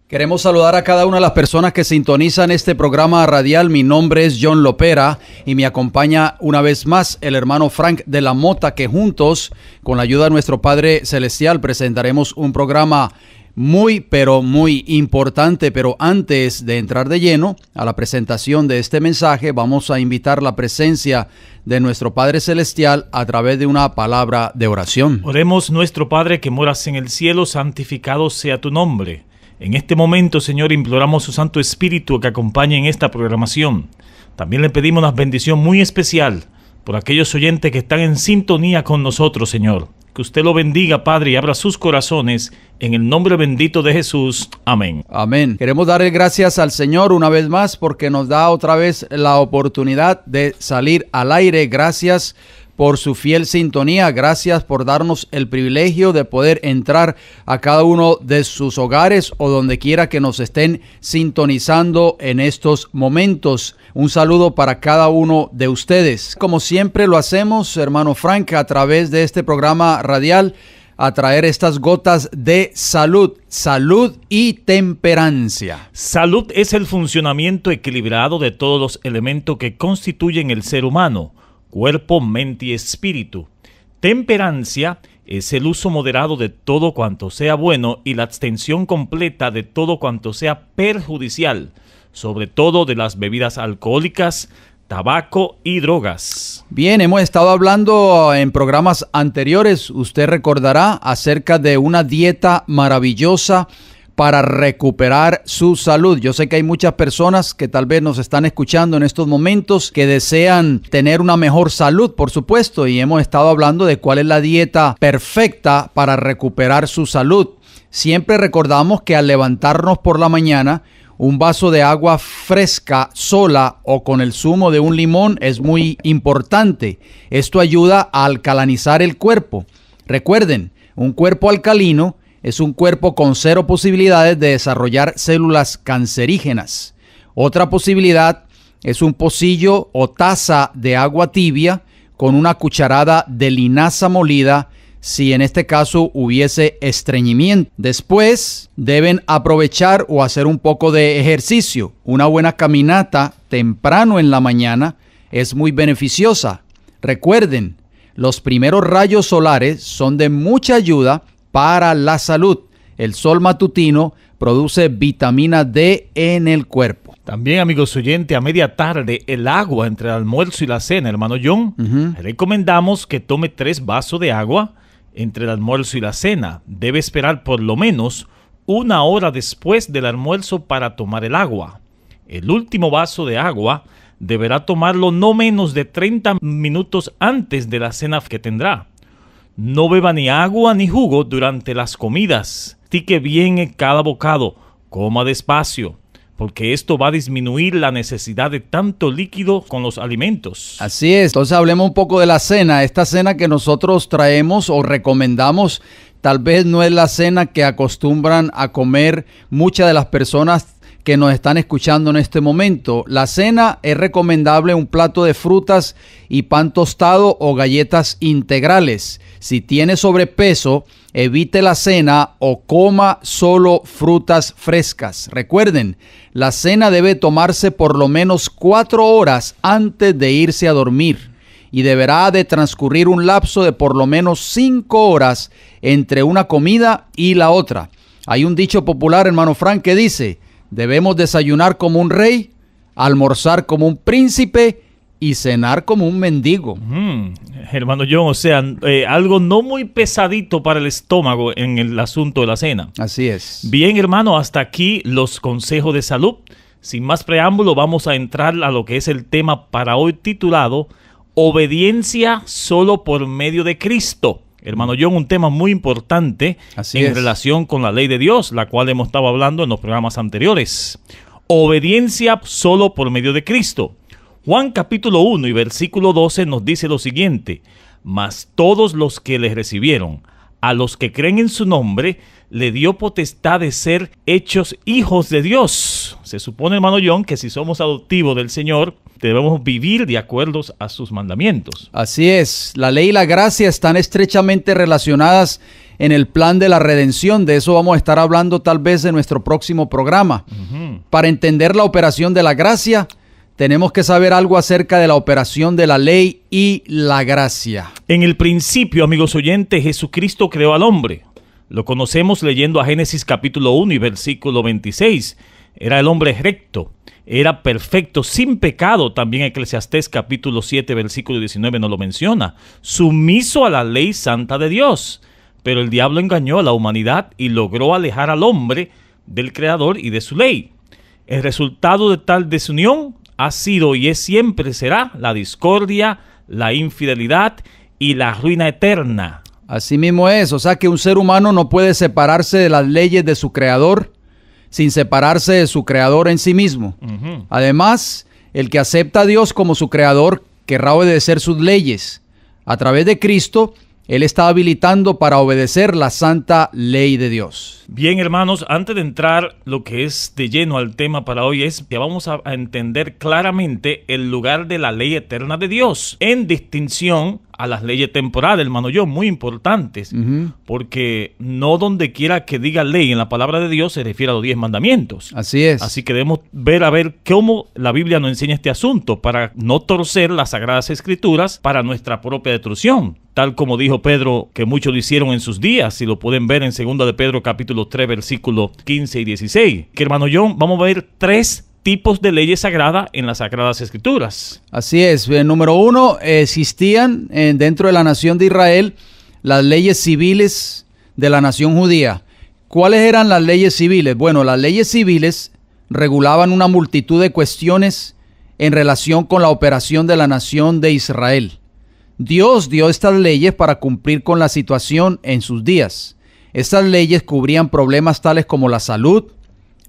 Queremos saludar a cada una de las personas que sintonizan este programa radial. Mi nombre es John Lopera y me acompaña una vez más el hermano Frank de la Mota, que juntos, con la ayuda de nuestro Padre Celestial, presentaremos un programa muy importante. Pero antes de entrar de lleno a la presentación de este mensaje, vamos a invitar la presencia de nuestro Padre Celestial a través de una palabra de oración. Oremos. Nuestro Padre que moras en el cielo, santificado sea tu nombre. En este momento, Señor, imploramos su Santo Espíritu que acompañe en esta programación. También le pedimos una bendición muy especial por aquellos oyentes que están en sintonía con nosotros, Señor. Que usted lo bendiga, Padre, y abra sus corazones en el nombre bendito de Jesús. Amén. Amén. Queremos darle gracias al Señor una vez más porque nos da otra vez la oportunidad de salir al aire. Gracias por su fiel sintonía. Gracias por darnos el privilegio de poder entrar a cada uno de sus hogares o donde quiera que nos estén sintonizando en estos momentos. Un saludo para cada uno de ustedes. Como siempre lo hacemos, hermano Frank, a través de este programa radial, a traer estas gotas de salud y temperancia. Salud es el funcionamiento equilibrado de todos los elementos que constituyen el ser humano: cuerpo, mente y espíritu. Temperancia es el uso moderado de todo cuanto sea bueno y la abstención completa de todo cuanto sea perjudicial, sobre todo de las bebidas alcohólicas, tabaco y drogas. Bien, hemos estado hablando en programas anteriores, usted recordará, acerca de una dieta maravillosa para recuperar su salud. Yo sé que hay muchas personas que tal vez nos están escuchando en estos momentos que desean tener una mejor salud, por supuesto, y hemos estado hablando de cuál es la dieta perfecta para recuperar su salud. Siempre recordamos que al levantarnos por la mañana, un vaso de agua fresca sola o con el zumo de un limón es muy importante. Esto ayuda a alcalinizar el cuerpo. Recuerden, un cuerpo alcalino es un cuerpo con cero posibilidades de desarrollar células cancerígenas. Otra posibilidad es un pocillo o taza de agua tibia con una cucharada de linaza molida si en este caso hubiese estreñimiento. Después deben aprovechar o hacer un poco de ejercicio. Una buena caminata temprano en la mañana es muy beneficiosa. Recuerden, los primeros rayos solares son de mucha ayuda para la salud. El sol matutino produce vitamina D en el cuerpo. También, amigos oyentes, a media tarde, el agua entre el almuerzo y la cena, hermano John, recomendamos que tome 3 vasos de agua entre el almuerzo y la cena. Debe esperar por lo menos 1 hora después del almuerzo para tomar el agua. El último vaso de agua deberá tomarlo no menos de 30 minutos antes de la cena que tendrá. No beba ni agua ni jugo durante las comidas. Mastique bien en cada bocado. Coma despacio, porque esto va a disminuir la necesidad de tanto líquido con los alimentos. Así es. Entonces hablemos un poco de la cena. Esta cena que nosotros traemos o recomendamos, tal vez no es la cena que acostumbran a comer muchas de las personas que nos están escuchando en este momento. La cena es recomendable un plato de frutas y pan tostado o galletas integrales. Si tiene sobrepeso, evite la cena o coma solo frutas frescas. Recuerden, la cena debe tomarse por lo menos 4 horas antes de irse a dormir y deberá de transcurrir un lapso de por lo menos 5 horas entre una comida y la otra. Hay un dicho popular, hermano Frank, que dice: debemos desayunar como un rey, almorzar como un príncipe y cenar como un mendigo. Hermano John, o sea, algo no muy pesadito para el estómago en el asunto de la cena. Así es. Bien, hermano, hasta aquí los consejos de salud. Sin más preámbulo, vamos a entrar a lo que es el tema para hoy, titulado Obediencia solo por medio de Cristo. Hermano John, un tema muy importante en relación con la ley de Dios, la cual hemos estado hablando en los programas anteriores. Obediencia solo por medio de Cristo. Juan capítulo 1 y versículo 12 nos dice lo siguiente: mas todos los que le recibieron, a los que creen en su nombre, le dio potestad de ser hechos hijos de Dios. Se supone, hermano John, que si somos adoptivos del Señor, debemos vivir de acuerdo a sus mandamientos. Así es, la ley y la gracia están estrechamente relacionadas en el plan de la redención. De eso vamos a estar hablando tal vez en nuestro próximo programa. Para entender la operación de la gracia, tenemos que saber algo acerca de la operación de la ley y la gracia. En el principio, amigos oyentes, Jesucristo creó al hombre. Lo conocemos leyendo a Génesis capítulo 1 y versículo 26. Era el hombre recto, era perfecto, sin pecado. También Eclesiastés capítulo 7, versículo 19 nos lo menciona. Sumiso a la ley santa de Dios. Pero el diablo engañó a la humanidad y logró alejar al hombre del Creador y de su ley. El resultado de tal desunión ha sido y es siempre será la discordia, la infidelidad y la ruina eterna. Así mismo es, o sea que un ser humano no puede separarse de las leyes de su Creador sin separarse de su Creador en sí mismo. Además, el que acepta a Dios como su Creador querrá obedecer sus leyes. A través de Cristo, Él está habilitando para obedecer la santa ley de Dios. Bien, hermanos, antes de entrar lo que es de lleno al tema para hoy es que vamos a entender claramente el lugar de la ley eterna de Dios en distinción a las leyes temporales, hermano John, muy importantes, porque no donde quiera que diga ley en la palabra de Dios se refiere a los 10 mandamientos. Así es. Así que debemos ver cómo la Biblia nos enseña este asunto para no torcer las Sagradas Escrituras para nuestra propia destrucción. Tal como dijo Pedro, que muchos lo hicieron en sus días, si lo pueden ver en 2 de Pedro capítulo 3, versículos 15 y 16. Que hermano John, vamos a ver 3 tipos de leyes sagradas en las Sagradas Escrituras. Así es. Número 1, existían dentro de la nación de Israel las leyes civiles de la nación judía. ¿Cuáles eran las leyes civiles? Bueno, las leyes civiles regulaban una multitud de cuestiones en relación con la operación de la nación de Israel. Dios dio estas leyes para cumplir con la situación en sus días. Estas leyes cubrían problemas tales como la salud,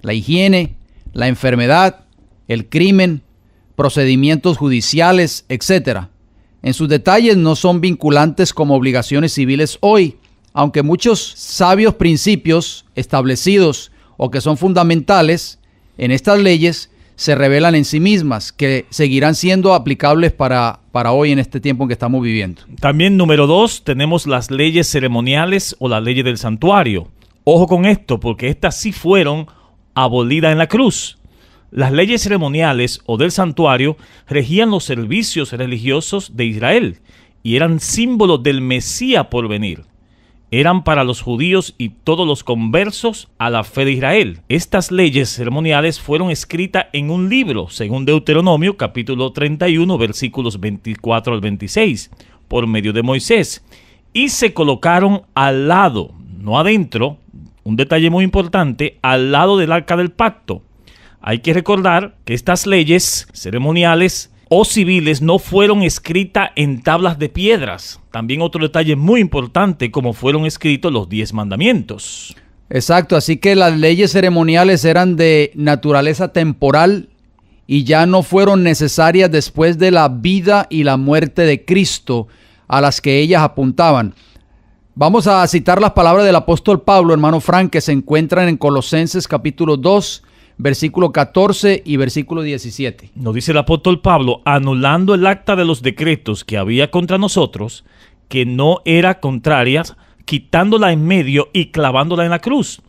la higiene, la enfermedad, el crimen, procedimientos judiciales, etc. En sus detalles no son vinculantes como obligaciones civiles hoy, aunque muchos sabios principios establecidos o que son fundamentales en estas leyes se revelan en sí mismas, que seguirán siendo aplicables para hoy en este tiempo en que estamos viviendo. También número 2, tenemos las leyes ceremoniales o las leyes del santuario. Ojo con esto, porque estas sí fueron abolidas en la cruz. Las leyes ceremoniales o del santuario regían los servicios religiosos de Israel y eran símbolos del Mesías por venir. Eran para los judíos y todos los conversos a la fe de Israel. Estas leyes ceremoniales fueron escritas en un libro, según Deuteronomio capítulo 31, versículos 24 al 26, por medio de Moisés, y se colocaron al lado, no adentro, un detalle muy importante, al lado del arca del pacto. Hay que recordar que estas leyes ceremoniales o civiles no fueron escritas en tablas de piedras. También otro detalle muy importante, como fueron escritos los 10 mandamientos. Exacto, así que las leyes ceremoniales eran de naturaleza temporal y ya no fueron necesarias después de la vida y la muerte de Cristo a las que ellas apuntaban. Vamos a citar las palabras del apóstol Pablo, hermano Frank, que se encuentran en Colosenses capítulo 2, versículo 14 y versículo 17. Nos dice el apóstol Pablo, anulando el acta de los decretos que había contra nosotros, que no era contraria, quitándola en medio y clavándola en la cruz.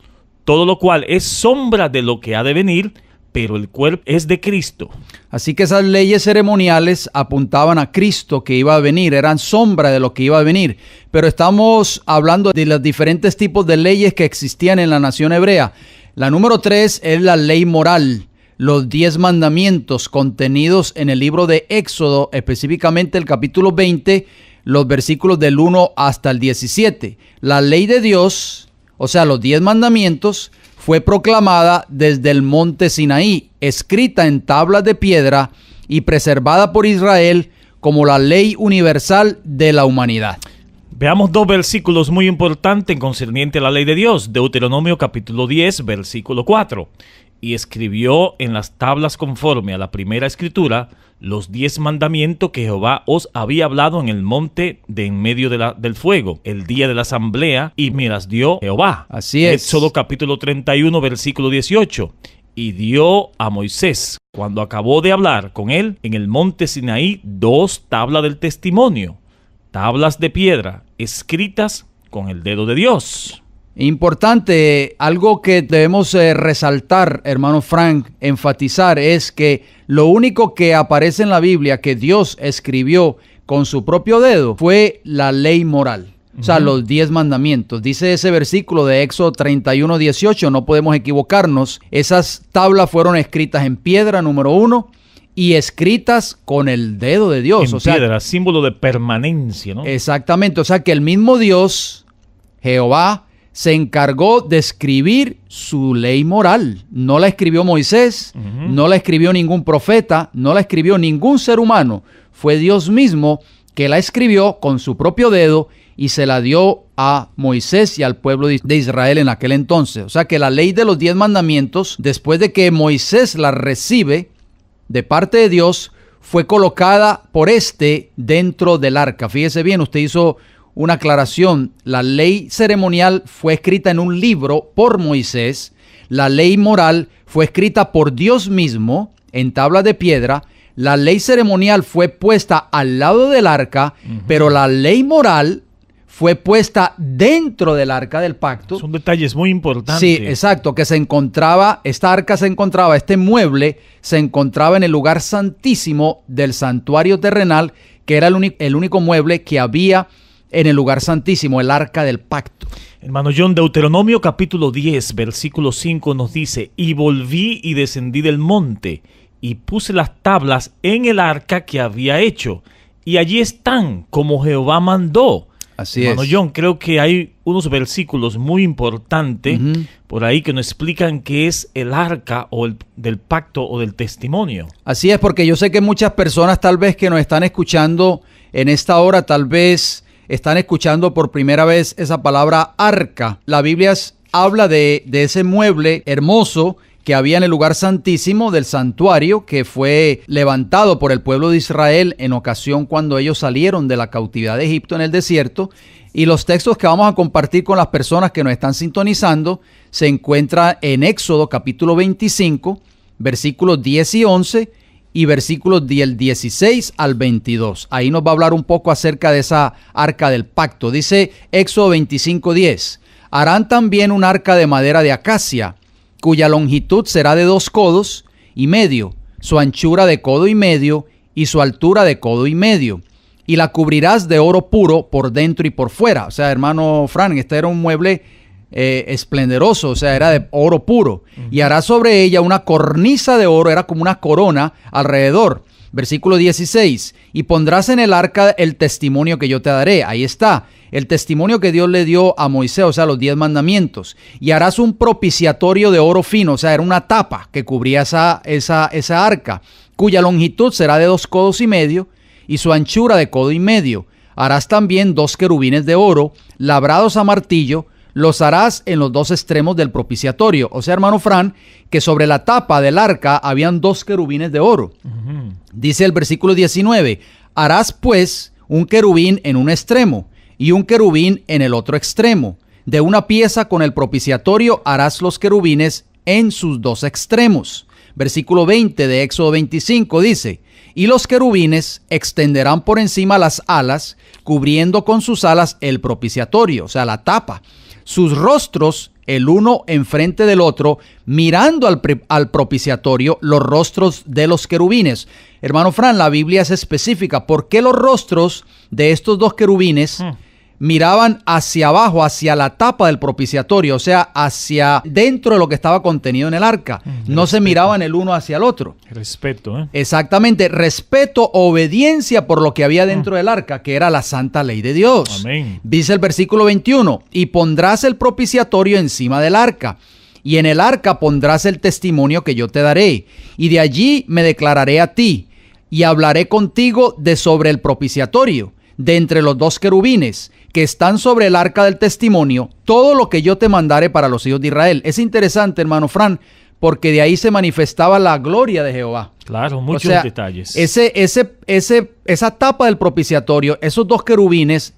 Todo lo cual es sombra de lo que ha de venir, pero el cuerpo es de Cristo. Así que esas leyes ceremoniales apuntaban a Cristo que iba a venir, eran sombra de lo que iba a venir. Pero estamos hablando de los diferentes tipos de leyes que existían en la nación hebrea. La número 3 es la ley moral, los 10 mandamientos contenidos en el libro de Éxodo, específicamente el capítulo 20, los versículos del 1 hasta el 17. La ley de Dios, o sea, los 10 mandamientos, fue proclamada desde el monte Sinaí, escrita en tablas de piedra y preservada por Israel como la ley universal de la humanidad. Veamos 2 versículos muy importantes concerniente a la ley de Dios. Deuteronomio capítulo 10, versículo 4. Y escribió en las tablas conforme a la primera escritura los 10 mandamientos que Jehová os había hablado en el monte de en medio del fuego, el día de la asamblea, y me las dio Jehová. Así es. Éxodo capítulo 31, versículo 18. Y dio a Moisés, cuando acabó de hablar con él, en el monte Sinaí, 2 tablas del testimonio, tablas de piedra, escritas con el dedo de Dios. Importante, algo que debemos resaltar, hermano Frank, enfatizar, es que lo único que aparece en la Biblia que Dios escribió con su propio dedo fue la ley moral. O sea, los 10 mandamientos. Dice ese versículo de Éxodo 31:18, no podemos equivocarnos. Esas tablas fueron escritas en piedra, número 1, y escritas con el dedo de Dios. En piedra, símbolo de permanencia, ¿no? Exactamente. O sea, que el mismo Dios, Jehová, se encargó de escribir su ley moral. No la escribió Moisés, no la escribió ningún profeta, no la escribió ningún ser humano. Fue Dios mismo que la escribió con su propio dedo y se la dio a Moisés y al pueblo de Israel en aquel entonces. O sea que la ley de los 10 mandamientos, después de que Moisés la recibe de parte de Dios, fue colocada por dentro del arca. Fíjese bien, usted hizo una aclaración. La ley ceremonial fue escrita en un libro por Moisés. La ley moral fue escrita por Dios mismo en tablas de piedra. La ley ceremonial fue puesta al lado del arca, pero la ley moral fue puesta dentro del arca del pacto. Son detalles muy importantes. Sí, exacto, que este mueble se encontraba en el lugar santísimo del santuario terrenal, que era el único mueble que había en el lugar santísimo, el arca del pacto. Hermano John, Deuteronomio capítulo 10, versículo 5 nos dice: y volví y descendí del monte, y puse las tablas en el arca que había hecho, y allí están, como Jehová mandó. Así Hermano es. John, creo que hay unos versículos muy importantes por ahí que nos explican qué es el arca del pacto o del testimonio. Así es, porque yo sé que muchas personas tal vez que nos están escuchando en esta hora, tal vez están escuchando por primera vez esa palabra arca. La Biblia habla de ese mueble hermoso que había en el lugar santísimo del santuario, que fue levantado por el pueblo de Israel en ocasión cuando ellos salieron de la cautividad de Egipto en el desierto. Y los textos que vamos a compartir con las personas que nos están sintonizando se encuentran en Éxodo capítulo 25, versículos 10 y 11 y versículos del 16 al 22. Ahí nos va a hablar un poco acerca de esa arca del pacto. Dice Éxodo 25:10: harán también un arca de madera de acacia, cuya longitud será de 2 codos y medio, su anchura de codo y medio y su altura de codo y medio. Y la cubrirás de oro puro por dentro y por fuera. O sea, hermano Fran, este era un mueble esplendoroso, o sea, era de oro puro. Y harás sobre ella una cornisa de oro, era como una corona alrededor. Versículo 16: y pondrás en el arca el testimonio que yo te daré. Ahí está, el testimonio que Dios le dio a Moisés, o sea, los 10 mandamientos. Y harás un propiciatorio de oro fino, o sea, era una tapa que cubría esa arca, cuya longitud será de 2 codos y medio y su anchura de codo y medio. Harás también 2 querubines de oro, labrados a martillo, los harás en los 2 extremos del propiciatorio. O sea, hermano Fran, que sobre la tapa del arca habían 2 querubines de oro. Dice el versículo 19: harás pues un querubín en un extremo y un querubín en el otro extremo. De una pieza con el propiciatorio harás los querubines en sus 2 extremos. Versículo 20 de Éxodo 25 dice: y los querubines extenderán por encima las alas, cubriendo con sus alas el propiciatorio, o sea, la tapa. Sus rostros, el uno enfrente del otro, mirando al propiciatorio, los rostros de los querubines. Hermano Fran, la Biblia es específica. ¿Por qué los rostros de estos 2 querubines miraban hacia abajo, hacia la tapa del propiciatorio? O sea, hacia dentro de lo que estaba contenido en el arca. No se miraban el uno hacia el otro. Respeto, ¿eh? Exactamente. Respeto, obediencia por lo que había dentro del arca, que era la santa ley de Dios. Amén. Dice el versículo 21: y pondrás el propiciatorio encima del arca, y en el arca pondrás el testimonio que yo te daré, y de allí me declararé a ti, y hablaré contigo de sobre el propiciatorio, de entre los 2 querubines que están sobre el arca del testimonio, todo lo que yo te mandare para los hijos de Israel. Es interesante, hermano Fran, porque de ahí se manifestaba la gloria de Jehová. Claro, muchos detalles. Esa tapa del propiciatorio, esos 2 querubines,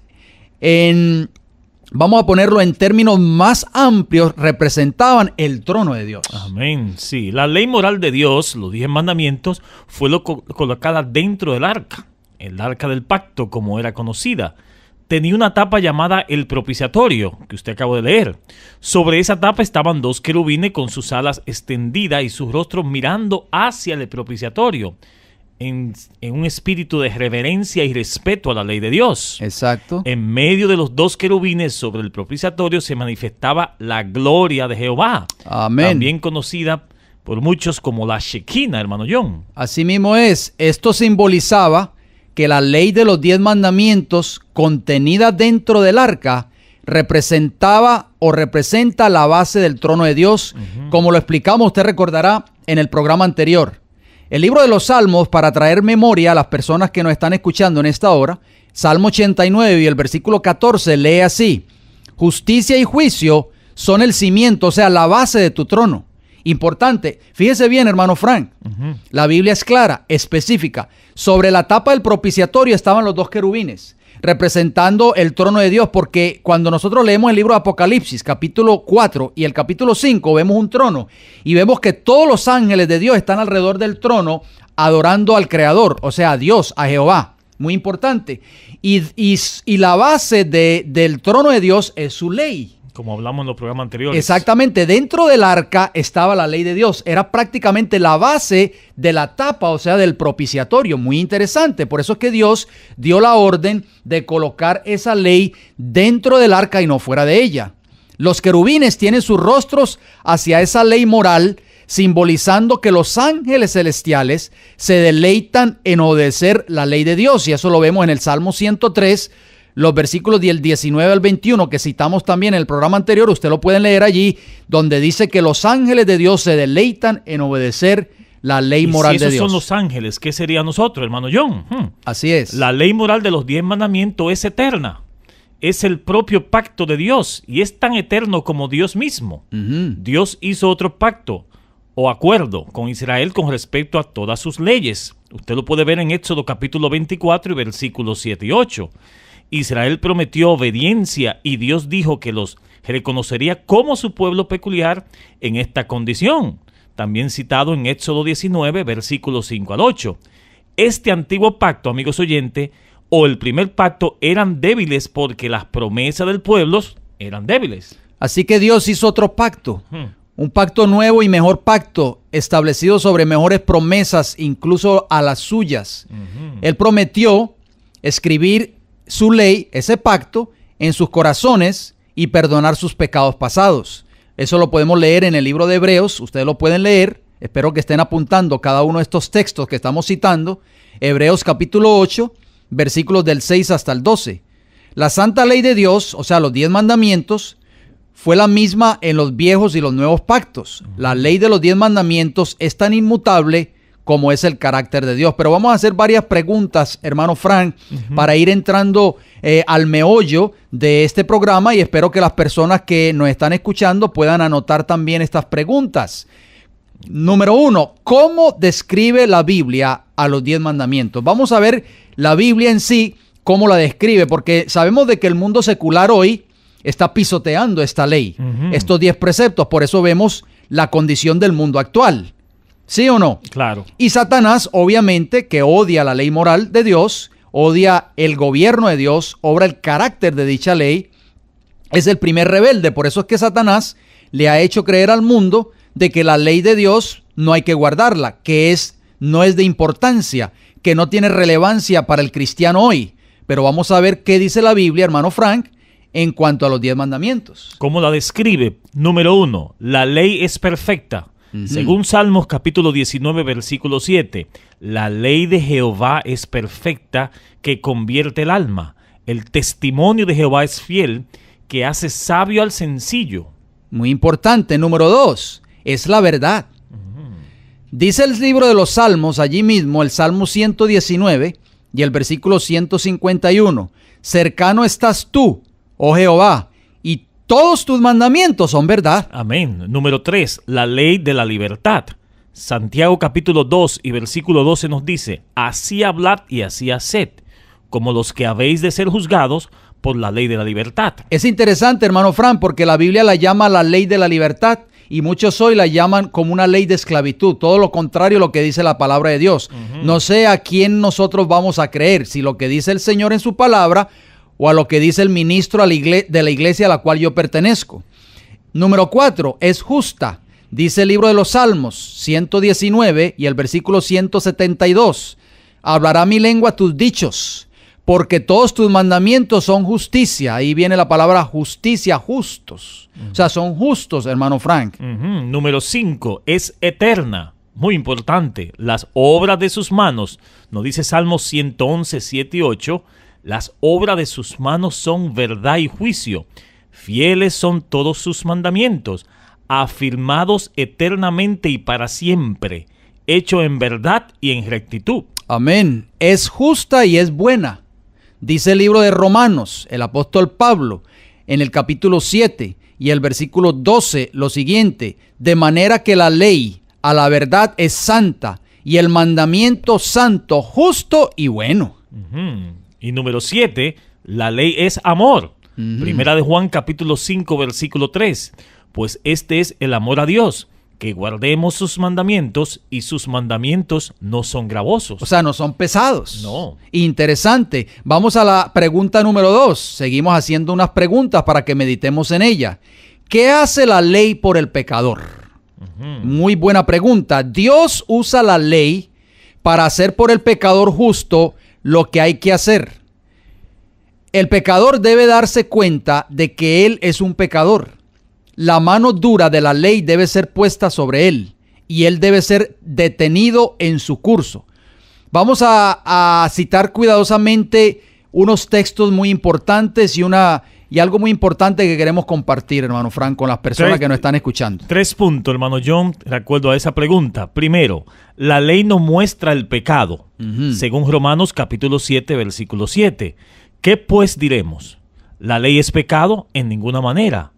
vamos a ponerlo en términos más amplios, representaban el trono de Dios. Amén, sí. La ley moral de Dios, los 10 mandamientos, fue colocada dentro del arca, el arca del pacto, como era conocida. tenía una tapa llamada el propiciatorio, que usted acabó de leer. Sobre esa tapa estaban 2 querubines con sus alas extendidas y sus rostros mirando hacia el propiciatorio, en un espíritu de reverencia y respeto a la ley de Dios. Exacto. En medio de los 2 querubines sobre el propiciatorio se manifestaba la gloria de Jehová. Amén. También conocida por muchos como la Shekinah, hermano John. Así mismo es. Esto simbolizaba que la ley de los 10 mandamientos contenida dentro del arca representaba o representa la base del trono de Dios, como lo explicamos, usted recordará, en el programa anterior. El libro de los Salmos, para traer memoria a las personas que nos están escuchando en esta hora, Salmo 89 y el versículo 14 lee así: justicia y juicio son el cimiento, o sea, la base de tu trono. Importante, fíjese bien, hermano Frank, la Biblia es clara, específica. Sobre la tapa del propiciatorio estaban los 2 querubines, representando el trono de Dios, porque cuando nosotros leemos el libro de Apocalipsis, capítulo 4 y el capítulo 5, vemos un trono y vemos que todos los ángeles de Dios están alrededor del trono adorando al Creador, o sea, a Dios, a Jehová. Muy importante. Y la base del trono de Dios es su ley. Como hablamos en los programas anteriores. Exactamente, dentro del arca estaba la ley de Dios, era prácticamente la base de la tapa, o sea, del propiciatorio. Muy interesante, por eso es que Dios dio la orden de colocar esa ley dentro del arca y no fuera de ella. Los querubines tienen sus rostros hacia esa ley moral, simbolizando que los ángeles celestiales se deleitan en obedecer la ley de Dios, y eso lo vemos en el Salmo 103, los versículos del 19 al 21 que citamos también en el programa anterior. Usted lo pueden leer allí, donde dice que los ángeles de Dios se deleitan en obedecer la ley moral de Dios. Si esos son los ángeles, ¿qué sería nosotros, hermano John? Así es. La ley moral de los 10 mandamientos es eterna. Es el propio pacto de Dios y es tan eterno como Dios mismo. Dios hizo otro pacto o acuerdo con Israel con respecto a todas sus leyes. Usted lo puede ver en Éxodo capítulo 24 y versículos 7 y 8. Israel prometió obediencia y Dios dijo que los reconocería como su pueblo peculiar en esta condición. También citado en Éxodo 19, versículos 5 al 8. Este antiguo pacto, amigos oyentes, o el primer pacto, eran débiles porque las promesas del pueblo eran débiles. Así que Dios hizo otro pacto. Un pacto nuevo y mejor pacto, establecido sobre mejores promesas, incluso a las suyas. Él prometió escribir su ley, ese pacto, en sus corazones y perdonar sus pecados pasados. Eso lo podemos leer en el libro de Hebreos, ustedes lo pueden leer. Espero que estén apuntando cada uno de estos textos que estamos citando. Hebreos capítulo 8, versículos del 6 hasta el 12. La santa ley de Dios, o sea, los 10 mandamientos, fue la misma en los viejos y los nuevos pactos. La ley de los 10 mandamientos es tan inmutable como es el carácter de Dios. Pero vamos a hacer varias preguntas, hermano Frank, para ir entrando al meollo de este programa, y espero que las personas que nos están escuchando puedan anotar también estas preguntas. Número 1, ¿cómo describe la Biblia a los 10 mandamientos? Vamos a ver la Biblia en sí, cómo la describe, porque sabemos de que el mundo secular hoy está pisoteando esta ley, estos 10 preceptos. Por eso vemos la condición del mundo actual. ¿Sí o no? Claro. Y Satanás, obviamente, que odia la ley moral de Dios, odia el gobierno de Dios, obra el carácter de dicha ley, es el primer rebelde. Por eso es que Satanás le ha hecho creer al mundo de que la ley de Dios no hay que guardarla, que no es de importancia, que no tiene relevancia para el cristiano hoy. Pero vamos a ver qué dice la Biblia, hermano Frank, en cuanto a los 10 mandamientos. ¿Cómo la describe? Número 1, la ley es perfecta. Según Salmos capítulo 19, versículo 7, la ley de Jehová es perfecta, que convierte el alma. El testimonio de Jehová es fiel, que hace sabio al sencillo. Muy importante. Número 2, es la verdad. Dice el libro de los Salmos, allí mismo, el Salmo 119 y el versículo 151. Cercano estás tú, oh Jehová, y todos tus mandamientos son verdad. Amén. Número 3, la ley de la libertad. Santiago capítulo 2 y versículo 12 nos dice: así hablad y así haced, como los que habéis de ser juzgados por la ley de la libertad. Es interesante, hermano Fran, porque la Biblia la llama la ley de la libertad y muchos hoy la llaman como una ley de esclavitud. Todo lo contrario a lo que dice la palabra de Dios. No sé a quién nosotros vamos a creer, si lo que dice el Señor en su palabra o a lo que dice el ministro de la iglesia a la cual yo pertenezco. Número 4, es justa. Dice el libro de los Salmos 119 y el versículo 172. Hablará mi lengua tus dichos, porque todos tus mandamientos son justicia. Ahí viene la palabra justicia, justos. O sea, son justos, hermano Frank. Número 5, es eterna. Muy importante, las obras de sus manos. Nos dice Salmos 111, 7 y 8. Las obras de sus manos son verdad y juicio. Fieles son todos sus mandamientos, afirmados eternamente y para siempre, hecho en verdad y en rectitud. Amén. Es justa y es buena. Dice el libro de Romanos, el apóstol Pablo, en el capítulo 7 y el versículo 12, lo siguiente: de manera que la ley a la verdad es santa, y el mandamiento santo, justo y bueno. Y número 7, la ley es amor. Primera de Juan capítulo 5 versículo 3. Pues este es el amor a Dios, que guardemos sus mandamientos, y sus mandamientos no son gravosos. O sea, no son pesados. No. Interesante. Vamos a la pregunta número 2. Seguimos haciendo unas preguntas para que meditemos en ella. ¿Qué hace la ley por el pecador? Muy buena pregunta. Dios usa la ley para hacer por el pecador justo lo que hay que hacer. El pecador debe darse cuenta de que él es un pecador. La mano dura de la ley debe ser puesta sobre él y él debe ser detenido en su curso. Vamos a citar cuidadosamente unos textos muy importantes y algo muy importante que queremos compartir, hermano Frank, con las personas que nos están escuchando. 3 puntos, hermano John, de acuerdo a esa pregunta. Primero, la ley no muestra el pecado, según Romanos capítulo 7, versículo 7. ¿Qué pues diremos? ¿La ley es pecado? En ninguna manera.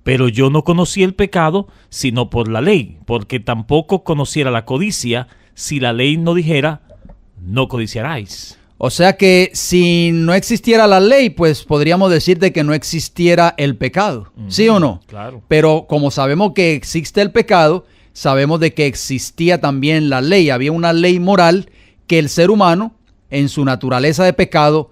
Pero yo no conocí el pecado sino por la ley, porque tampoco conociera la codicia si la ley no dijera, no codiciaráis. O sea que si no existiera la ley, pues podríamos decir de que no existiera el pecado. ¿Sí o no? Claro. Pero como sabemos que existe el pecado, sabemos de que existía también la ley. Había una ley moral que el ser humano, en su naturaleza de pecado,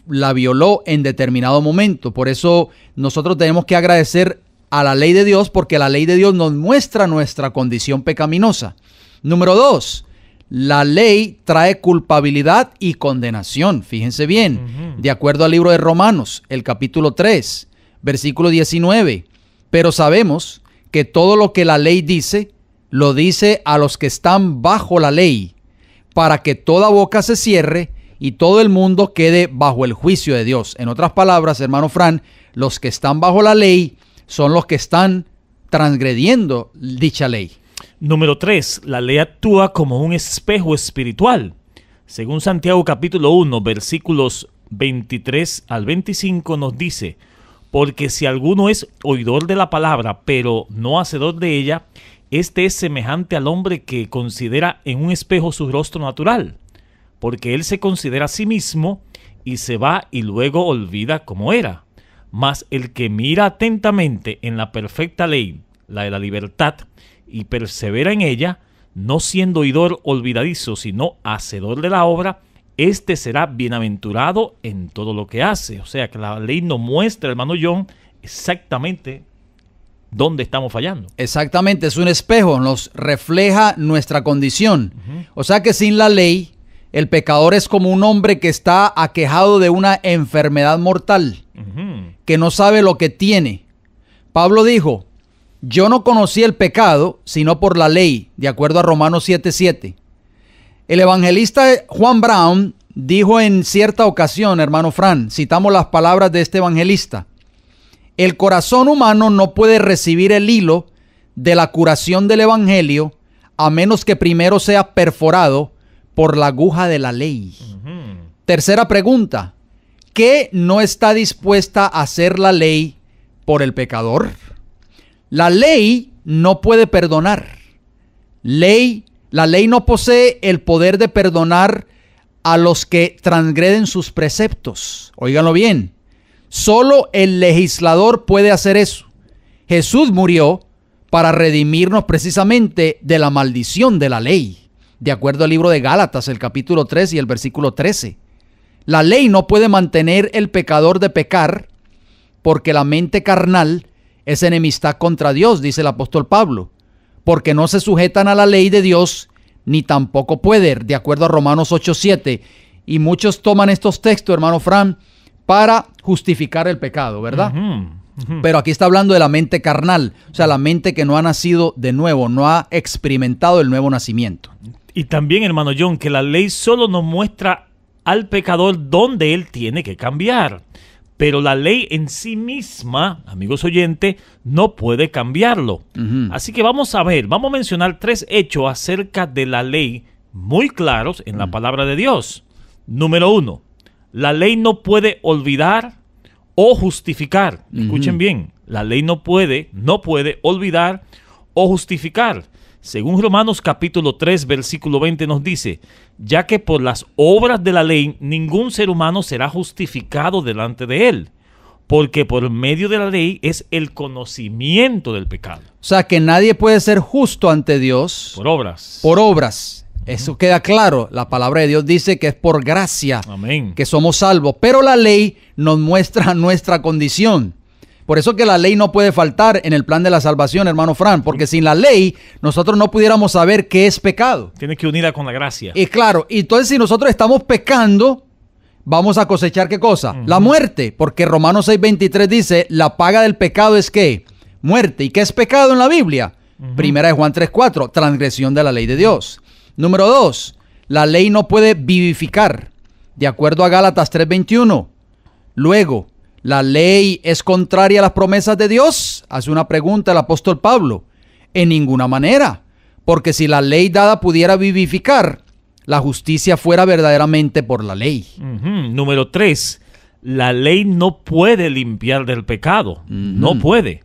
la violó en determinado momento. Por eso nosotros tenemos que agradecer a la ley de Dios, porque la ley de Dios nos muestra nuestra condición pecaminosa. Número 2, la ley trae culpabilidad y condenación. Fíjense bien, de acuerdo al libro de Romanos, el capítulo 3, versículo 19. Pero sabemos que todo lo que la ley dice, lo dice a los que están bajo la ley, para que toda boca se cierre y todo el mundo quede bajo el juicio de Dios. En otras palabras, hermano Fran, los que están bajo la ley son los que están transgrediendo dicha ley. Número 3, la ley actúa como un espejo espiritual. Según Santiago capítulo 1, versículos 23 al 25 nos dice: porque si alguno es oidor de la palabra, pero no hacedor de ella, este es semejante al hombre que considera en un espejo su rostro natural, porque él se considera a sí mismo y se va y luego olvida cómo era. Mas el que mira atentamente en la perfecta ley, la de la libertad, y persevera en ella, no siendo oidor olvidadizo, sino hacedor de la obra, este será bienaventurado en todo lo que hace. O sea que la ley nos muestra, hermano John, exactamente dónde estamos fallando. Exactamente, es un espejo, nos refleja nuestra condición. O sea que sin la ley, el pecador es como un hombre que está aquejado de una enfermedad mortal, que no sabe lo que tiene. Pablo dijo: yo no conocí el pecado sino por la ley, de acuerdo a Romanos 7:7. El evangelista Juan Brown dijo en cierta ocasión, hermano Fran, citamos las palabras de este evangelista: el corazón humano no puede recibir el hilo de la curación del evangelio a menos que primero sea perforado por la aguja de la ley. Tercera pregunta: ¿qué no está dispuesta a hacer la ley por el pecador? La ley no puede perdonar. La ley no posee el poder de perdonar a los que transgreden sus preceptos. Óiganlo bien. Solo el legislador puede hacer eso. Jesús murió para redimirnos precisamente de la maldición de la ley, de acuerdo al libro de Gálatas, el capítulo 3 y el versículo 13. La ley no puede mantener el pecador de pecar porque la mente carnal es enemistad contra Dios, dice el apóstol Pablo, porque no se sujetan a la ley de Dios ni tampoco puede, de acuerdo a Romanos 8:7. Y muchos toman estos textos, hermano Fran, para justificar el pecado, ¿verdad? Pero aquí está hablando de la mente carnal, o sea, la mente que no ha nacido de nuevo, no ha experimentado el nuevo nacimiento. Y también, hermano John, que la ley solo nos muestra al pecador dónde él tiene que cambiar. Pero la ley en sí misma, amigos oyentes, no puede cambiarlo. Así que vamos a mencionar 3 hechos acerca de la ley muy claros en la palabra de Dios. Número 1, la ley no puede olvidar o justificar. Escuchen bien, la ley no puede olvidar o justificar. Según Romanos capítulo 3, versículo 20 nos dice, ya que por las obras de la ley ningún ser humano será justificado delante de él, porque por medio de la ley es el conocimiento del pecado. O sea, que nadie puede ser justo ante Dios por obras. Por obras. Eso queda claro. La palabra de Dios dice que es por gracia. Amén. Que somos salvos. Pero la ley nos muestra nuestra condición. Por eso que la ley no puede faltar en el plan de la salvación, hermano Fran, porque sin la ley nosotros no pudiéramos saber qué es pecado. Tiene que unirla con la gracia. Y claro, entonces si nosotros estamos pecando, vamos a cosechar ¿qué cosa? La muerte, porque Romanos 6:23 dice, la paga del pecado es ¿qué? Muerte. ¿Y qué es pecado en la Biblia? Primera de Juan 3:4, transgresión de la ley de Dios. Número 2, la ley no puede vivificar, de acuerdo a Gálatas 3:21. Luego, ¿la ley es contraria a las promesas de Dios? Hace una pregunta el apóstol Pablo. En ninguna manera, porque si la ley dada pudiera vivificar, la justicia fuera verdaderamente por la ley. Número 3, la ley no puede limpiar del pecado. No puede.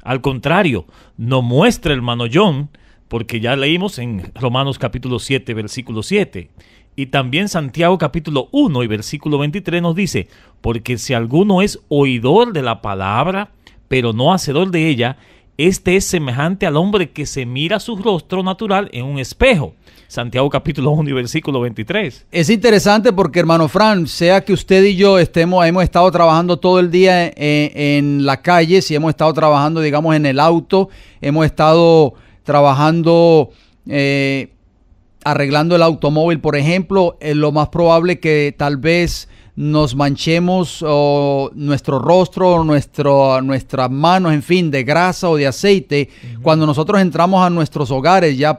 Al contrario, nos muestra, hermano John, porque ya leímos en Romanos capítulo 7, versículo 7. Y también Santiago capítulo 1 y versículo 23 nos dice, porque si alguno es oidor de la palabra, pero no hacedor de ella, este es semejante al hombre que se mira su rostro natural en un espejo. Santiago capítulo 1 y versículo 23. Es interesante porque, hermano Fran, sea que usted y yo hemos estado trabajando todo el día en la calle, si hemos estado trabajando, digamos, en el auto, hemos estado trabajando arreglando el automóvil, por ejemplo, es lo más probable que tal vez nos manchemos nuestro rostro, nuestras manos, en fin, de grasa o de aceite. Cuando nosotros entramos a nuestros hogares ya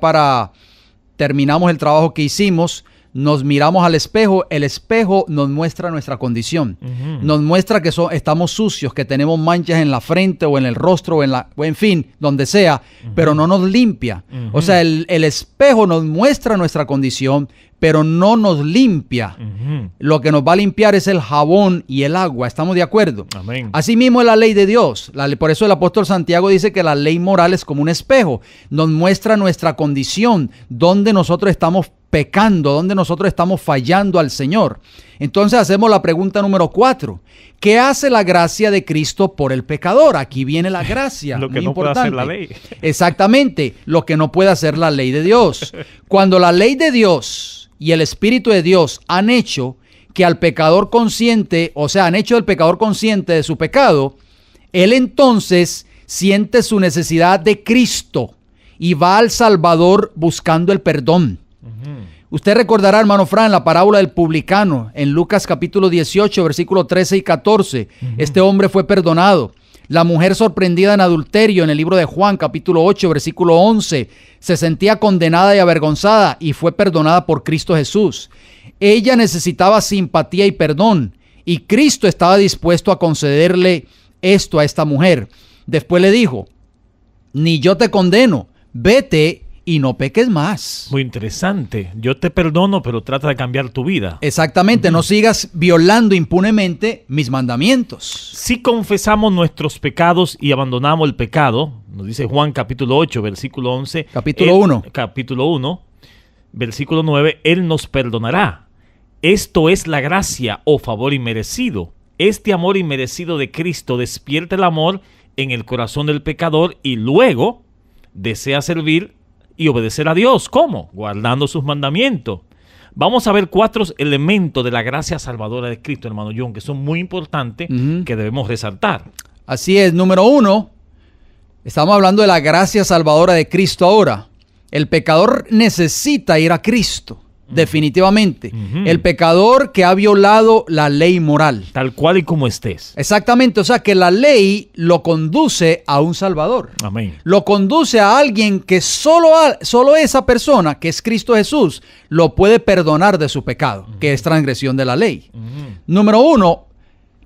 terminamos el trabajo que hicimos, nos miramos al espejo, el espejo nos muestra nuestra condición, nos muestra que estamos sucios, que tenemos manchas en la frente o en el rostro o en fin, donde sea, pero no nos limpia. O sea, el espejo nos muestra nuestra condición, pero no nos limpia. Lo que nos va a limpiar es el jabón y el agua. ¿Estamos de acuerdo? Amén. Asimismo es la ley de Dios. Por eso el apóstol Santiago dice que la ley moral es como un espejo. Nos muestra nuestra condición, donde nosotros estamos pecando, donde nosotros estamos fallando al Señor. Entonces hacemos la pregunta número 4. ¿Qué hace la gracia de Cristo por el pecador? Aquí viene la gracia. Lo que no puede hacer la ley. Exactamente, lo que no puede hacer la ley de Dios. Cuando la ley de Dios y el Espíritu de Dios han hecho que al pecador consciente, o sea, han hecho del pecador consciente de su pecado, él entonces siente su necesidad de Cristo y va al Salvador buscando el perdón. Usted recordará, hermano Fran, la parábola del publicano en Lucas capítulo 18, versículos 13 y 14. Este hombre fue perdonado. La mujer sorprendida en adulterio en el libro de Juan capítulo 8, versículo 11, se sentía condenada y avergonzada y fue perdonada por Cristo Jesús. Ella necesitaba simpatía y perdón y Cristo estaba dispuesto a concederle esto a esta mujer. Después le dijo, ni yo te condeno, vete y no peques más. Muy interesante. Yo te perdono, pero trata de cambiar tu vida. Exactamente, no sigas violando impunemente mis mandamientos. Si confesamos nuestros pecados y abandonamos el pecado, nos dice Juan capítulo 8, versículo 11. Capítulo 1. Capítulo 1, versículo 9, Él nos perdonará. Esto es la gracia o favor inmerecido. Este amor inmerecido de Cristo despierta el amor en el corazón del pecador y luego desea servir y obedecer a Dios. ¿Cómo? Guardando sus mandamientos. Vamos a ver 4 elementos de la gracia salvadora de Cristo, hermano John, que son muy importantes, que debemos resaltar. Así es. Número 1, estamos hablando de la gracia salvadora de Cristo ahora. El pecador necesita ir a Cristo, definitivamente. El pecador que ha violado la ley moral. Tal cual y como estés. Exactamente, o sea que la ley lo conduce a un Salvador. Amén. Lo conduce a alguien que solo esa persona, que es Cristo Jesús, lo puede perdonar de su pecado, que es transgresión de la ley. Número 1,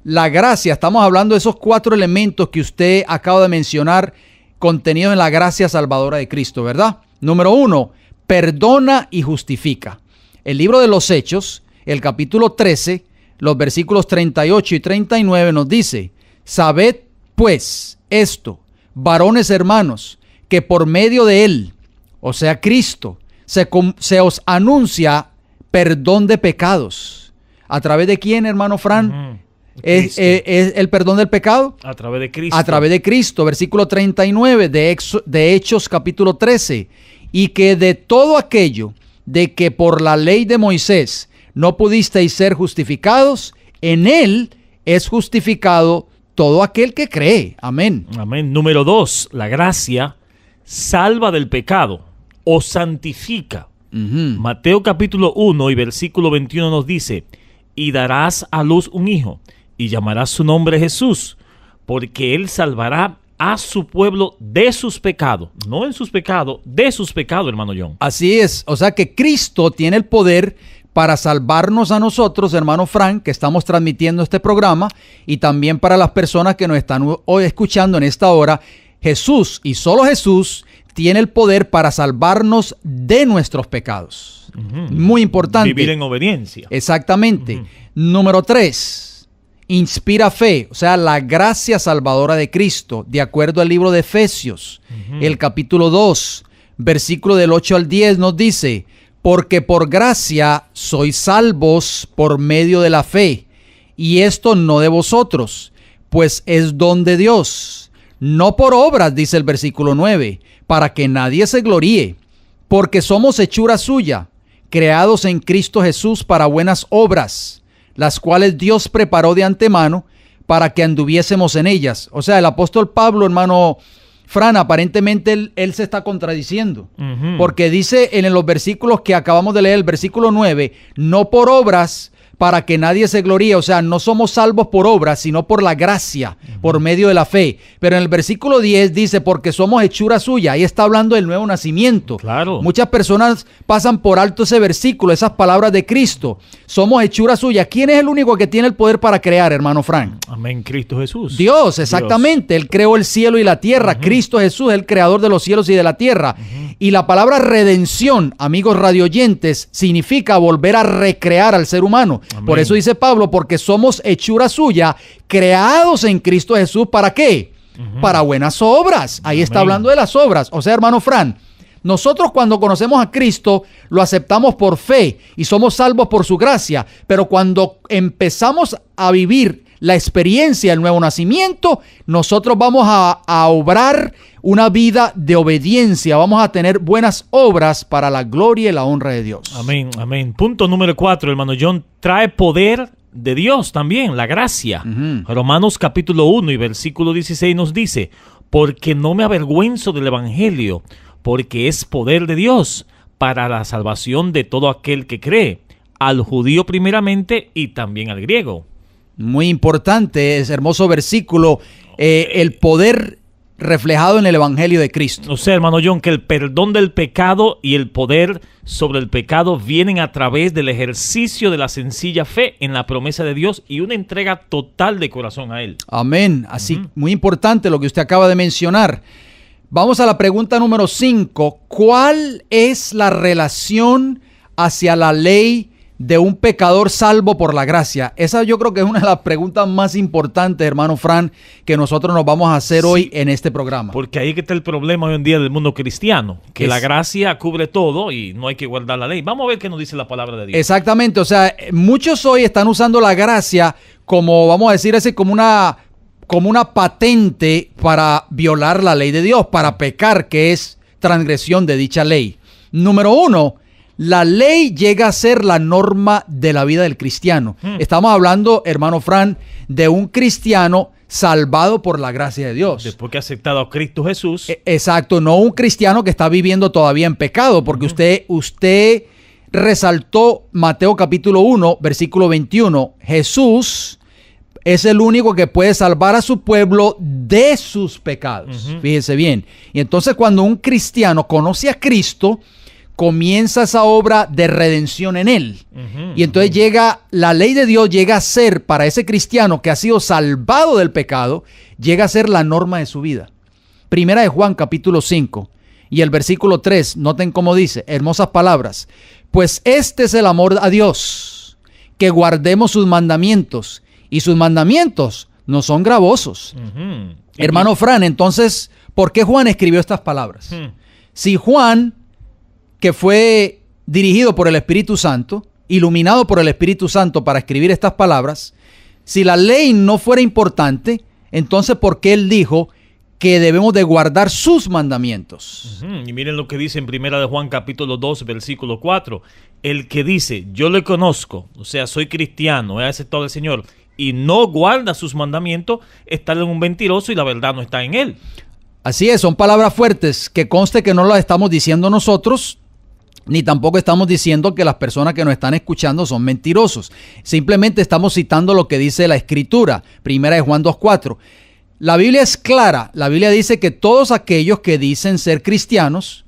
la gracia. Estamos hablando de esos 4 elementos que usted acaba de mencionar, contenidos en la gracia salvadora de Cristo, ¿verdad? Número 1, perdona y justifica. El libro de los Hechos, el capítulo 13, los versículos 38 y 39 nos dice: sabed pues esto, varones hermanos, que por medio de él, o sea Cristo, se os anuncia perdón de pecados. ¿A través de quién, hermano Fran? ¿Es el perdón del pecado? A través de Cristo. A través de Cristo, versículo 39 de Hechos capítulo 13. Y que de todo aquello de que por la ley de Moisés no pudisteis ser justificados, en él es justificado todo aquel que cree. Amén. Amén. Número 2, la gracia salva del pecado o santifica. Mateo capítulo 1 y versículo 21 nos dice: y darás a luz un hijo, y llamarás su nombre Jesús, porque él salvará a su pueblo de sus pecados. No en sus pecados, de sus pecados, hermano John. Así es. O sea que Cristo tiene el poder para salvarnos a nosotros, hermano Frank, que estamos transmitiendo este programa, y también para las personas que nos están hoy escuchando en esta hora. Jesús, y solo Jesús, tiene el poder para salvarnos de nuestros pecados. Muy importante. Vivir en obediencia. Exactamente. Número 3. Inspira fe, o sea, la gracia salvadora de Cristo, de acuerdo al libro de Efesios, el capítulo 2, versículo del 8 al 10 nos dice: porque por gracia sois salvos por medio de la fe, y esto no de vosotros, pues es don de Dios, no por obras, dice el versículo 9, para que nadie se gloríe, porque somos hechura suya, creados en Cristo Jesús para buenas obras, las cuales Dios preparó de antemano para que anduviésemos en ellas. O sea, el apóstol Pablo, hermano Fran, aparentemente él se está contradiciendo, porque dice en los versículos que acabamos de leer, el versículo 9, no por obras para que nadie se gloríe. O sea, no somos salvos por obras, sino por la gracia, por medio de la fe. Pero en el versículo 10 dice: porque somos hechura suya. Ahí está hablando del nuevo nacimiento. Claro. Muchas personas pasan por alto ese versículo, esas palabras de Cristo. Somos hechura suya. ¿Quién es el único que tiene el poder para crear, hermano Frank? Amén, Cristo Jesús. Dios, exactamente. Dios. Él creó el cielo y la tierra. Cristo Jesús es el creador de los cielos y de la tierra. Y la palabra redención, amigos radioyentes, significa volver a recrear al ser humano. Amén. Por eso dice Pablo: porque somos hechura suya, creados en Cristo Jesús. ¿Para qué? Para buenas obras. Ahí está hablando de las obras. O sea, hermano Fran, nosotros cuando conocemos a Cristo lo aceptamos por fe y somos salvos por su gracia. Pero cuando empezamos a vivir la experiencia del nuevo nacimiento, nosotros vamos a obrar una vida de obediencia. Vamos a tener buenas obras para la gloria y la honra de Dios. Amén, amén. Punto número 4, hermano John, trae poder de Dios también, la gracia. Romanos capítulo 1 y versículo 16 nos dice: porque no me avergüenzo del evangelio, porque es poder de Dios para la salvación de todo aquel que cree, al judío primeramente y también al griego. Muy importante ese hermoso versículo, el poder reflejado en el evangelio de Cristo. O sea, hermano John, que el perdón del pecado y el poder sobre el pecado vienen a través del ejercicio de la sencilla fe en la promesa de Dios y una entrega total de corazón a Él. Amén. Así, muy importante lo que usted acaba de mencionar. Vamos a la pregunta número 5. ¿Cuál es la relación hacia la ley de un pecador salvo por la gracia? Esa yo creo que es una de las preguntas más importantes, hermano Fran, que nosotros nos vamos a hacer hoy en este programa. Porque ahí que está el problema hoy en día del mundo cristiano, que la gracia cubre todo y no hay que guardar la ley. Vamos a ver qué nos dice la palabra de Dios. Exactamente, o sea, muchos hoy están usando la gracia como, vamos a decir así, como una patente para violar la ley de Dios, para pecar, que es transgresión de dicha ley. Número 1, la ley llega a ser la norma de la vida del cristiano. Estamos hablando, hermano Fran, de un cristiano salvado por la gracia de Dios. Después que ha aceptado a Cristo Jesús. Exacto, no un cristiano que está viviendo todavía en pecado, porque usted resaltó Mateo capítulo 1, versículo 21. Jesús es el único que puede salvar a su pueblo de sus pecados. Fíjese bien. Y entonces cuando un cristiano conoce a Cristo, comienza esa obra de redención en él. Y entonces la ley de Dios llega a ser, para ese cristiano que ha sido salvado del pecado, llega a ser la norma de su vida. Primera de Juan capítulo 5 y el versículo 3, noten cómo dice, hermosas palabras. Pues este es el amor a Dios, que guardemos sus mandamientos, y sus mandamientos no son gravosos. Hermano Fran, entonces, ¿por qué Juan escribió estas palabras? Si Juan, que fue dirigido por el Espíritu Santo, iluminado por el Espíritu Santo para escribir estas palabras, si la ley no fuera importante, entonces ¿por qué él dijo que debemos de guardar sus mandamientos? Y miren lo que dice en Primera de Juan capítulo 2, versículo 4. El que dice, yo le conozco, o sea, soy cristiano, he aceptado al Señor, y no guarda sus mandamientos, está en un mentiroso y la verdad no está en él. Así es, son palabras fuertes que conste que no las estamos diciendo nosotros, ni tampoco estamos diciendo que las personas que nos están escuchando son mentirosos. Simplemente estamos citando lo que dice la Escritura, Primera de Juan 2:4. La Biblia es clara. La Biblia dice que todos aquellos que dicen ser cristianos,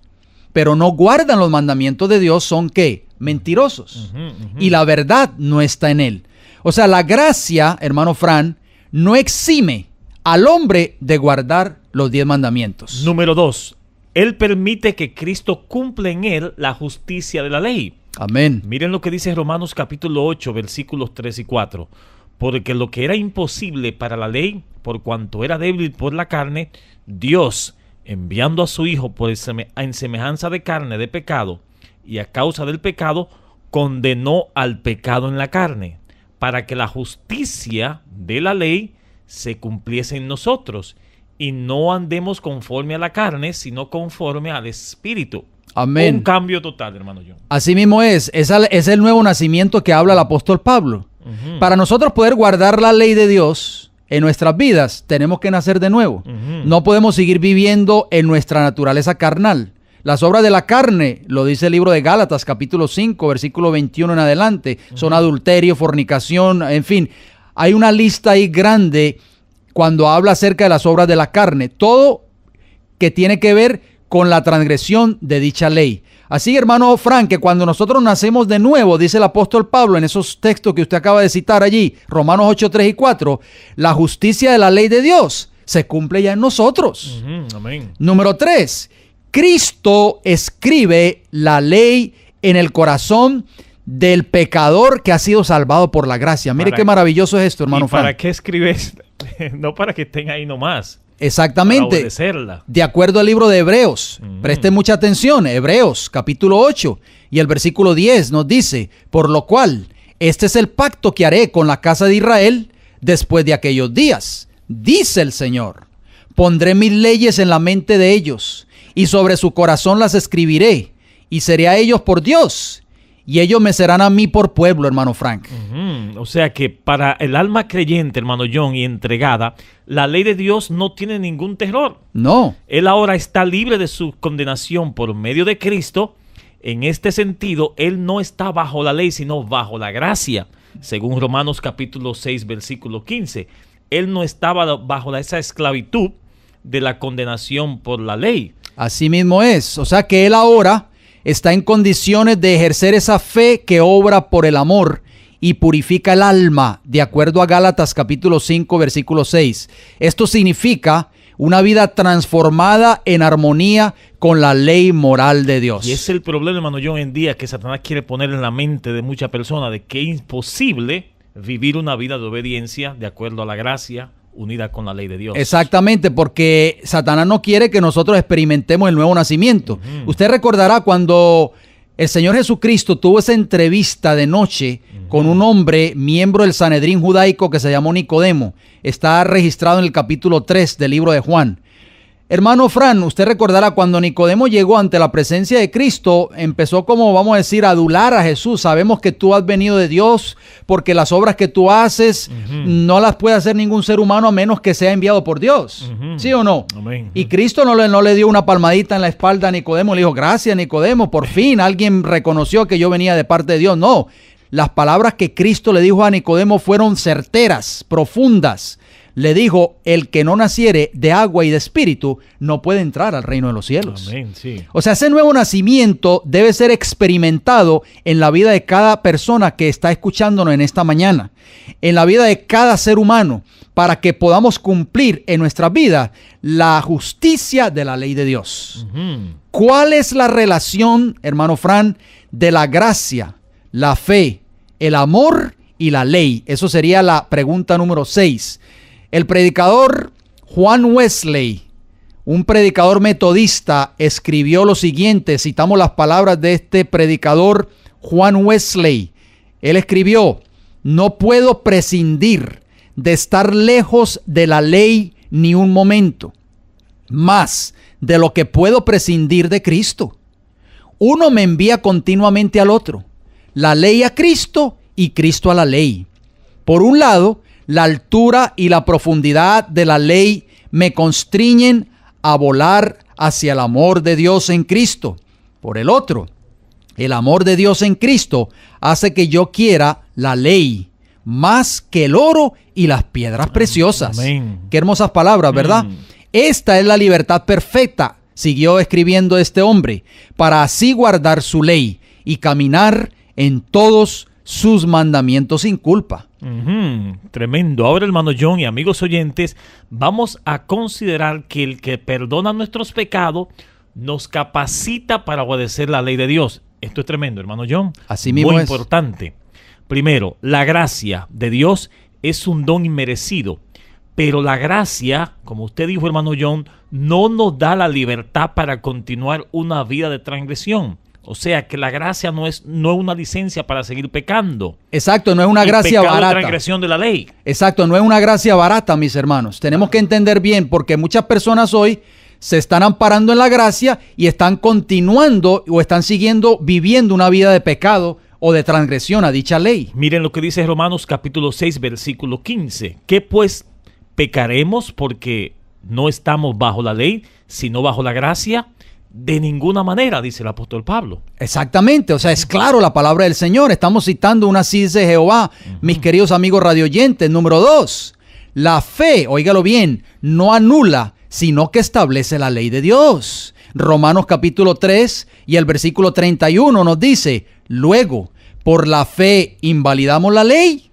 pero no guardan los mandamientos de Dios, son ¿qué? Mentirosos. Y la verdad no está en él. O sea, la gracia, hermano Fran, no exime al hombre de guardar los 10 mandamientos. Número 2. Él permite que Cristo cumpla en él la justicia de la ley. Amén. Miren lo que dice Romanos capítulo 8, versículos 3 y 4. Porque lo que era imposible para la ley, por cuanto era débil por la carne, Dios, enviando a su Hijo en semejanza de carne de pecado, y a causa del pecado, condenó al pecado en la carne, para que la justicia de la ley se cumpliese en nosotros, y no andemos conforme a la carne, sino conforme al Espíritu. Amén. Un cambio total, hermano John. Así mismo es el nuevo nacimiento que habla el apóstol Pablo. Para nosotros poder guardar la ley de Dios en nuestras vidas, tenemos que nacer de nuevo. No podemos seguir viviendo en nuestra naturaleza carnal. Las obras de la carne, lo dice el libro de Gálatas, capítulo 5, versículo 21 en adelante, son adulterio, fornicación, en fin. Hay una lista ahí grande cuando habla acerca de las obras de la carne. Todo que tiene que ver con la transgresión de dicha ley. Así, hermano Frank, que cuando nosotros nacemos de nuevo, dice el apóstol Pablo en esos textos que usted acaba de citar allí, Romanos 8, 3 y 4, la justicia de la ley de Dios se cumple ya en nosotros. Amén. Número 3, Cristo escribe la ley en el corazón del pecador que ha sido salvado por la gracia. Mire qué maravilloso es esto, hermano Frank. ¿Para qué escribes? No para que estén ahí nomás. Exactamente. De acuerdo al libro de Hebreos. Presten mucha atención. Hebreos, capítulo 8 y el versículo 10 nos dice, por lo cual, este es el pacto que haré con la casa de Israel después de aquellos días. Dice el Señor, pondré mis leyes en la mente de ellos y sobre su corazón las escribiré y seré a ellos por Dios y ellos me serán a mí por pueblo, hermano Frank. O sea que para el alma creyente, hermano John, y entregada, la ley de Dios no tiene ningún terror. No. Él ahora está libre de su condenación por medio de Cristo. En este sentido, él no está bajo la ley, sino bajo la gracia. Según Romanos capítulo 6, versículo 15. Él no estaba bajo esa esclavitud de la condenación por la ley. Así mismo es. O sea que él ahora está en condiciones de ejercer esa fe que obra por el amor y purifica el alma, de acuerdo a Gálatas capítulo 5, versículo 6. Esto significa una vida transformada en armonía con la ley moral de Dios. Y es el problema, hermano John, en día que Satanás quiere poner en la mente de muchas personas de que es imposible vivir una vida de obediencia de acuerdo a la gracia unida con la ley de Dios. Exactamente, porque Satanás no quiere que nosotros experimentemos el nuevo nacimiento. Usted recordará cuando el Señor Jesucristo tuvo esa entrevista de noche con un hombre, miembro del Sanedrín judaico que se llamó Nicodemo. Está registrado en el capítulo 3 del libro de Juan. Hermano Fran, usted recordará cuando Nicodemo llegó ante la presencia de Cristo, empezó como, vamos a decir, a adular a Jesús. Sabemos que tú has venido de Dios porque las obras que tú haces no las puede hacer ningún ser humano a menos que sea enviado por Dios. ¿Sí o no? Amén. Y Cristo no le dio una palmadita en la espalda a Nicodemo, le dijo, gracias Nicodemo, por fin alguien reconoció que yo venía de parte de Dios. No, las palabras que Cristo le dijo a Nicodemo fueron certeras, profundas. Le dijo, el que no naciere de agua y de espíritu no puede entrar al reino de los cielos. Amén, sí. O sea, ese nuevo nacimiento debe ser experimentado en la vida de cada persona que está escuchándonos en esta mañana, en la vida de cada ser humano, para que podamos cumplir en nuestra vida la justicia de la ley de Dios. ¿Cuál es la relación, hermano Fran, de la gracia, la fe, el amor y la ley? Eso sería la pregunta número 6. El predicador Juan Wesley, un predicador metodista, escribió lo siguiente. Citamos las palabras de este predicador Juan Wesley. Él escribió, no puedo prescindir de estar lejos de la ley ni un momento, más de lo que puedo prescindir de Cristo. Uno me envía continuamente al otro, la ley a Cristo y Cristo a la ley. Por un lado, la altura y la profundidad de la ley me constriñen a volar hacia el amor de Dios en Cristo. Por el otro, el amor de Dios en Cristo hace que yo quiera la ley más que el oro y las piedras preciosas. Amén. Qué hermosas palabras, ¿verdad? Esta es la libertad perfecta, siguió escribiendo este hombre, para así guardar su ley y caminar en todos sus mandamientos sin culpa. Tremendo. Ahora, hermano John y amigos oyentes, vamos a considerar que el que perdona nuestros pecados nos capacita para obedecer la ley de Dios. Esto es tremendo, hermano John. Así mismo muy es. importante. Primero, la gracia de Dios es un don inmerecido, pero la gracia, como usted dijo, hermano John, no nos da la libertad para continuar una vida de transgresión. O sea, que la gracia no es una licencia para seguir pecando. Exacto, no es una gracia barata. Transgresión de la ley. Exacto, no es una gracia barata, mis hermanos. Tenemos que entender bien, porque muchas personas hoy se están amparando en la gracia y están continuando o están viviendo una vida de pecado o de transgresión a dicha ley. Miren lo que dice Romanos capítulo 6, versículo 15. ¿Qué pues pecaremos porque no estamos bajo la ley, sino bajo la gracia? De ninguna manera, dice el apóstol Pablo. Exactamente, o sea, es claro la palabra del Señor. Estamos citando una cis de Jehová, mis queridos amigos radioyentes. Número 2, la fe, óigalo bien, no anula, sino que establece la ley de Dios. Romanos capítulo 3 y el versículo 31 nos dice, luego, ¿por la fe invalidamos la ley?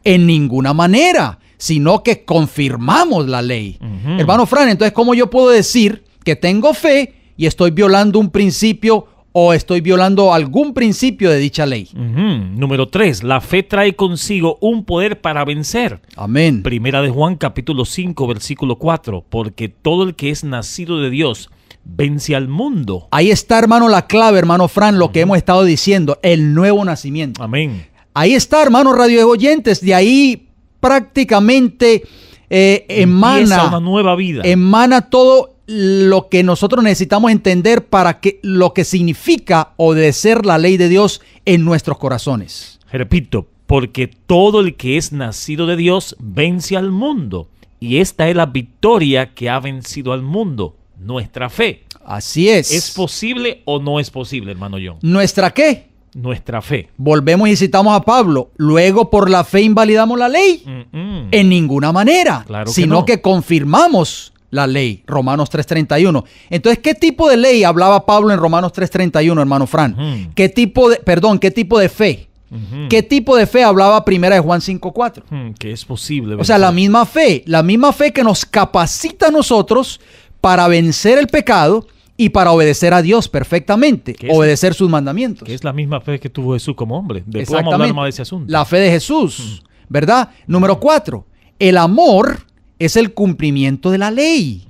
En ninguna manera, sino que confirmamos la ley. Hermano Fran, entonces, ¿cómo yo puedo decir que tengo fe y estoy violando un principio o estoy violando algún principio de dicha ley? Número 3, la fe trae consigo un poder para vencer. Amén. Primera de Juan capítulo 5 versículo 4, porque todo el que es nacido de Dios vence al mundo. Ahí está, hermano, la clave, hermano Fran, lo que hemos estado diciendo, el nuevo nacimiento. Amén. Ahí está, hermano radio oyentes, de ahí prácticamente empieza una nueva vida. Emana todo lo que nosotros necesitamos entender para que lo que significa obedecer la ley de Dios en nuestros corazones. Repito, porque todo el que es nacido de Dios vence al mundo. Y esta es la victoria que ha vencido al mundo, nuestra fe. Así es. ¿Es posible o no es posible, hermano John? ¿Nuestra qué? Nuestra fe. Volvemos y citamos a Pablo. Luego, ¿por la fe invalidamos la ley? En ninguna manera. Claro que sino no. que confirmamos la ley. Romanos 3:31. Entonces, ¿qué tipo de ley hablaba Pablo en Romanos 3:31, hermano Fran? ¿Qué tipo de fe? ¿Qué tipo de fe hablaba primera de Juan 5:4? Que es posible. O sea, la misma fe que nos capacita a nosotros para vencer el pecado y para obedecer a Dios perfectamente, obedecer sus mandamientos. Que es la misma fe que tuvo Jesús como hombre. Después vamos a hablar más de ese asunto. La fe de Jesús, ¿verdad? Número 4, el amor es el cumplimiento de la ley.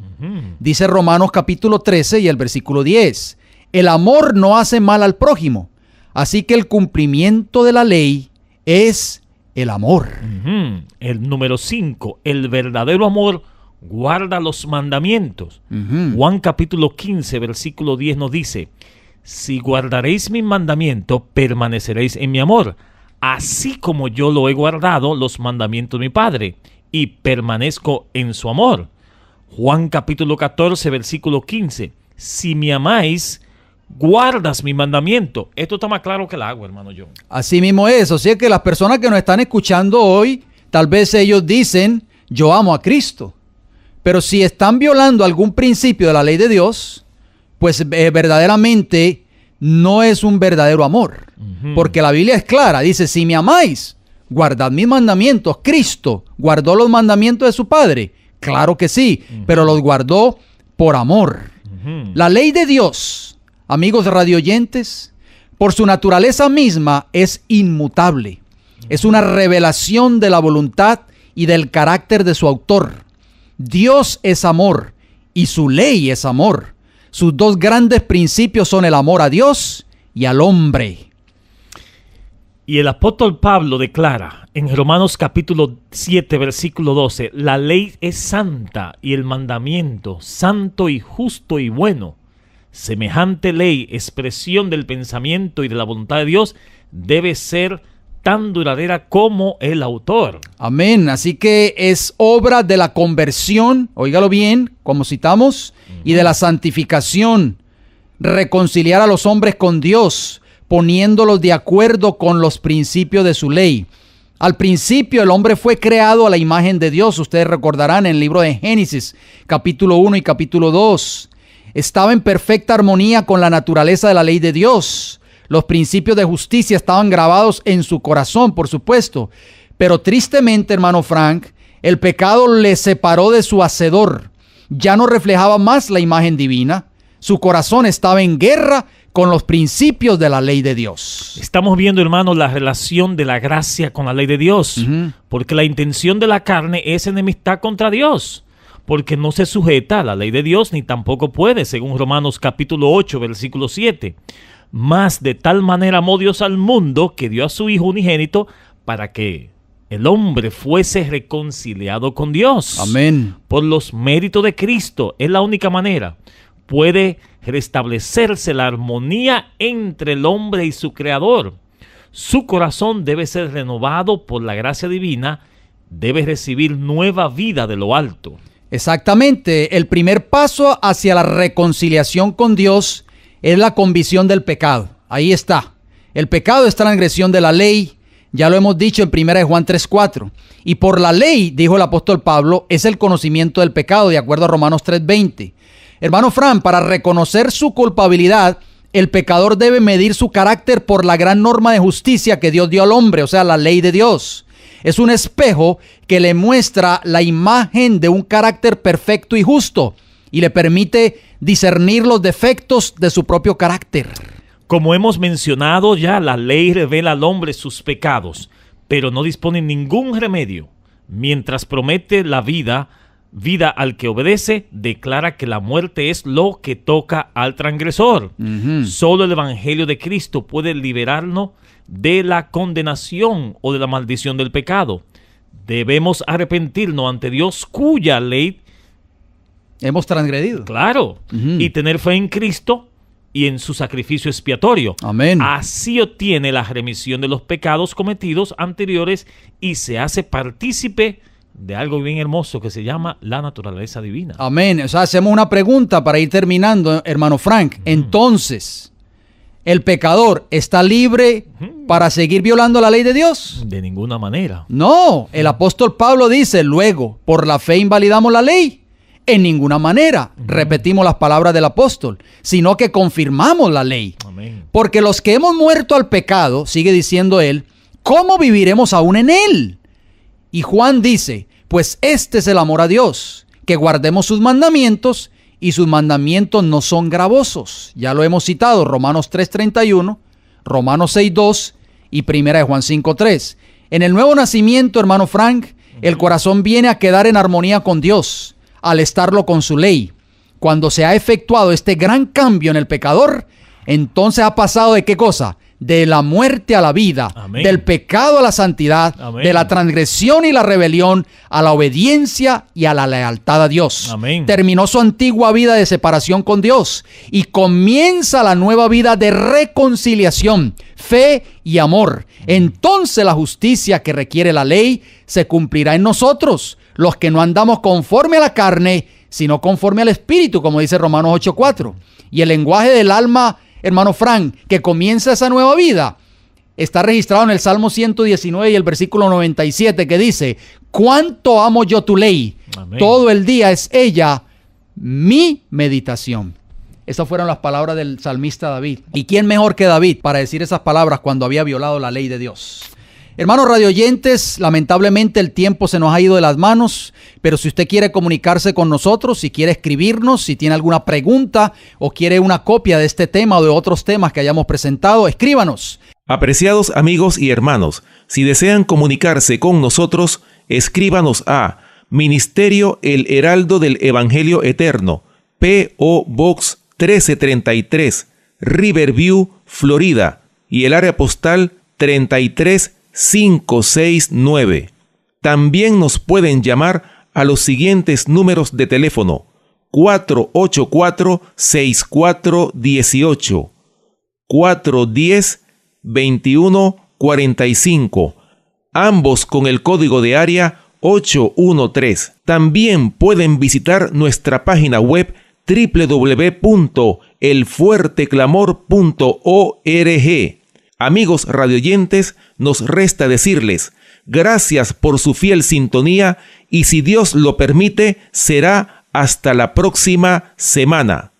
Dice Romanos capítulo 13 y el versículo 10. El amor no hace mal al prójimo, así que el cumplimiento de la ley es el amor. El número 5, el verdadero amor guarda los mandamientos. Juan capítulo 15, versículo 10 nos dice: si guardaréis mis mandamientos, permaneceréis en mi amor, así como yo lo he guardado los mandamientos de mi Padre, y permanezco en su amor. Juan capítulo 14, versículo 15: si me amáis, guardas mi mandamiento. Esto está más claro que el agua, hermano John. Así mismo es. O sea que las personas que nos están escuchando hoy, tal vez ellos dicen, yo amo a Cristo. Pero si están violando algún principio de la ley de Dios, pues verdaderamente no es un verdadero amor. Porque la Biblia es clara. Dice, si me amáis, guardad mis mandamientos. Cristo guardó los mandamientos de su Padre. Claro que sí, pero los guardó por amor. La ley de Dios, amigos radioyentes, por su naturaleza misma es inmutable. Es una revelación de la voluntad y del carácter de su autor. Dios es amor y su ley es amor. Sus dos grandes principios son el amor a Dios y al hombre. Y el apóstol Pablo declara en Romanos capítulo 7, versículo 12, la ley es santa y el mandamiento santo y justo y bueno. Semejante ley, expresión del pensamiento y de la voluntad de Dios, debe ser tan duradera como el autor. Amén. Así que es obra de la conversión, óigalo bien, como citamos, y de la santificación, reconciliar a los hombres con Dios, poniéndolos de acuerdo con los principios de su ley. Al principio el hombre fue creado a la imagen de Dios. Ustedes recordarán en el libro de Génesis, capítulo 1 y capítulo 2. Estaba en perfecta armonía con la naturaleza de la ley de Dios. Los principios de justicia estaban grabados en su corazón, por supuesto. Pero tristemente, hermano Frank, el pecado le separó de su hacedor. Ya no reflejaba más la imagen divina. Su corazón estaba en guerra con los principios de la ley de Dios. Estamos viendo, hermano, la relación de la gracia con la ley de Dios. Porque la intención de la carne es enemistad contra Dios. Porque no se sujeta a la ley de Dios, ni tampoco puede, según Romanos capítulo 8, versículo 7. Mas de tal manera amó Dios al mundo que dio a su Hijo unigénito para que el hombre fuese reconciliado con Dios. Amén. Por los méritos de Cristo, es la única manera. Puede restablecerse la armonía entre el hombre y su Creador. Su corazón debe ser renovado por la gracia divina, debe recibir nueva vida de lo alto. Exactamente. El primer paso hacia la reconciliación con Dios es la convicción del pecado. Ahí está. El pecado es transgresión de la ley. Ya lo hemos dicho en 1 Juan 3:4. Y por la ley, dijo el apóstol Pablo, es el conocimiento del pecado, de acuerdo a Romanos 3:20. Hermano Fran, para reconocer su culpabilidad, el pecador debe medir su carácter por la gran norma de justicia que Dios dio al hombre, o sea, la ley de Dios. Es un espejo que le muestra la imagen de un carácter perfecto y justo y le permite discernir los defectos de su propio carácter. Como hemos mencionado ya, la ley revela al hombre sus pecados, pero no dispone ningún remedio. Mientras promete la vida al que obedece, declara que la muerte es lo que toca al transgresor. Solo el Evangelio de Cristo puede liberarnos de la condenación o de la maldición del pecado. Debemos arrepentirnos ante Dios, cuya ley hemos transgredido. Claro. Y tener fe en Cristo y en su sacrificio expiatorio. Amén. Así obtiene la remisión de los pecados cometidos anteriores y se hace partícipe de algo bien hermoso que se llama la naturaleza divina. Amén. O sea, hacemos una pregunta para ir terminando, hermano Frank. Entonces, ¿el pecador está libre para seguir violando la ley de Dios? De ninguna manera. No, el apóstol Pablo dice, luego, ¿por la fe invalidamos la ley? En ninguna manera, repetimos las palabras del apóstol, sino que confirmamos la ley. Amén. Porque los que hemos muerto al pecado, sigue diciendo él, ¿cómo viviremos aún en él? Y Juan dice, pues este es el amor a Dios, que guardemos sus mandamientos, y sus mandamientos no son gravosos. Ya lo hemos citado, Romanos 3:31, Romanos 6:2 y 1 Juan 5:3. En el nuevo nacimiento, hermano Frank, el corazón viene a quedar en armonía con Dios, al estarlo con su ley. Cuando se ha efectuado este gran cambio en el pecador, entonces ha pasado de ¿qué cosa? de la muerte a la vida, Amén. del pecado a la santidad, Amén. de la transgresión y la rebelión a la obediencia y a la lealtad a Dios. Amén. Terminó su antigua vida de separación con Dios y comienza la nueva vida de reconciliación, fe y amor. Entonces la justicia que requiere la ley se cumplirá en nosotros, los que no andamos conforme a la carne, sino conforme al Espíritu, como dice Romanos 8:4. Y el lenguaje del alma, hermano Frank, que comienza esa nueva vida, está registrado en el Salmo 119 y el versículo 97, que dice: cuánto amo yo tu ley, Amén. todo el día es ella mi meditación. Esas fueron las palabras del salmista David. ¿Y quién mejor que David para decir esas palabras cuando había violado la ley de Dios? Hermanos radioyentes, lamentablemente el tiempo se nos ha ido de las manos, pero si usted quiere comunicarse con nosotros, si quiere escribirnos, si tiene alguna pregunta o quiere una copia de este tema o de otros temas que hayamos presentado, escríbanos. Apreciados amigos y hermanos, si desean comunicarse con nosotros, escríbanos a Ministerio El Heraldo del Evangelio Eterno, P.O. Box 1333, Riverview, Florida, y el área postal 33569. También nos pueden llamar a los siguientes números de teléfono: 484-6418, 410-2145, ambos con el código de área 813. También pueden visitar nuestra página web www.elfuerteclamor.org. Amigos radioyentes, nos resta decirles gracias por su fiel sintonía y, si Dios lo permite, será hasta la próxima semana.